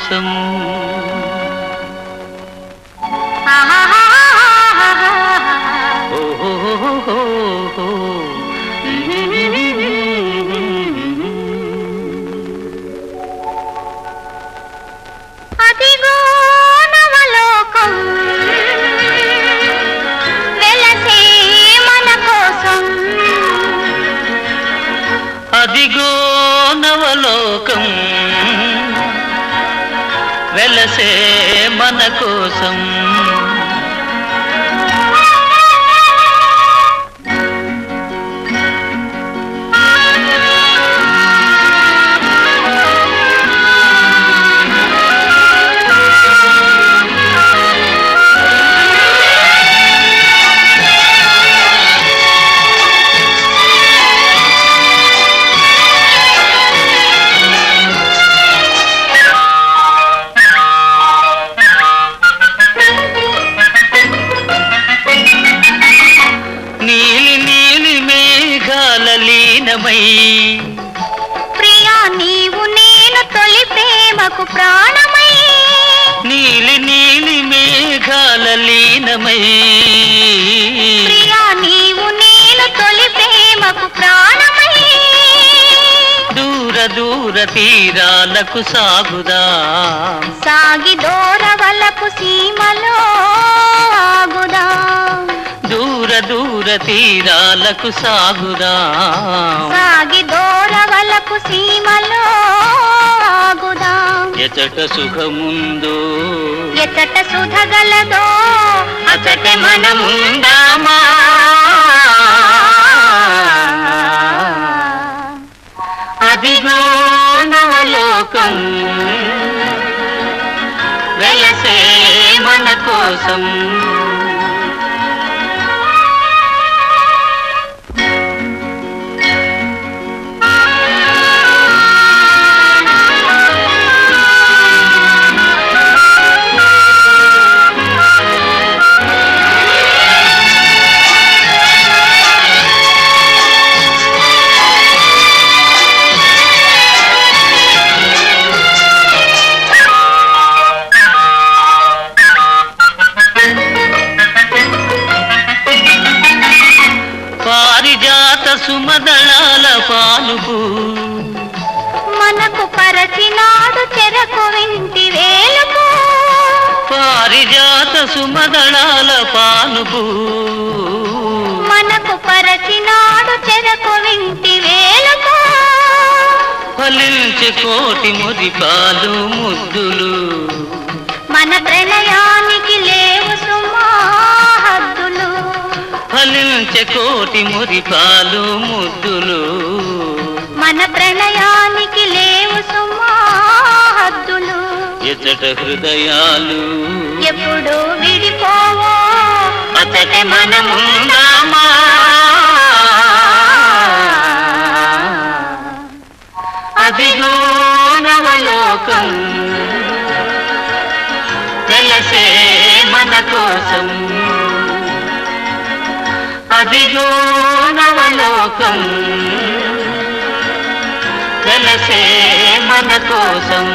కోసం. అదిగో నవలోకం వెలసే మన కోసం. అదిగో నవలోకం వెలసే మన కోసం. ప్రియా నీవు నేను తొలి ప్రేమకు ప్రాణమై. నీలి నీలి మేఘాల లీనమై. ప్రియా నీవు నేను తొలి ప్రేమకు ప్రాణమై. దూర దూర తీరాలకు సాగుదాం. సాగి దూరవలపు సీమలో ఆగుదాం. దూర దూర తీరాలకు సాగుదాం. సాగి దూరవలపు సీమలో ఆగుదాం. ఎచట సుఖముందో ఎచట సుధగలదో అచట మనముందామా. అదిగో నవలోకం వెలసే మన కోసం. పారిజాత సుమదళాల పానుపు మనకు పరచినాడు చెరకు వింటి వేలుపు. పారిజాత సుమదళాల పానుపు మనకు పరచినాడు చెరకు వింటి వేలుపు. ఫలించి కోటి ముదిపాలు ముద్దులు మన ప్రణయానికి లేవు సుమా హద్దులు. ఫలించే కోటి మురిపాలు ముద్దులు మన ప్రణయానికి లేవు సుమా హద్దులు. ఎచట హృదయాలు ఎప్పుడు విడిపోవో అతటే మనముందామా. అదిగో నవలోకం వెలసే మన కోసం. అదిగో నవలోకం వెలసే మన కోసం.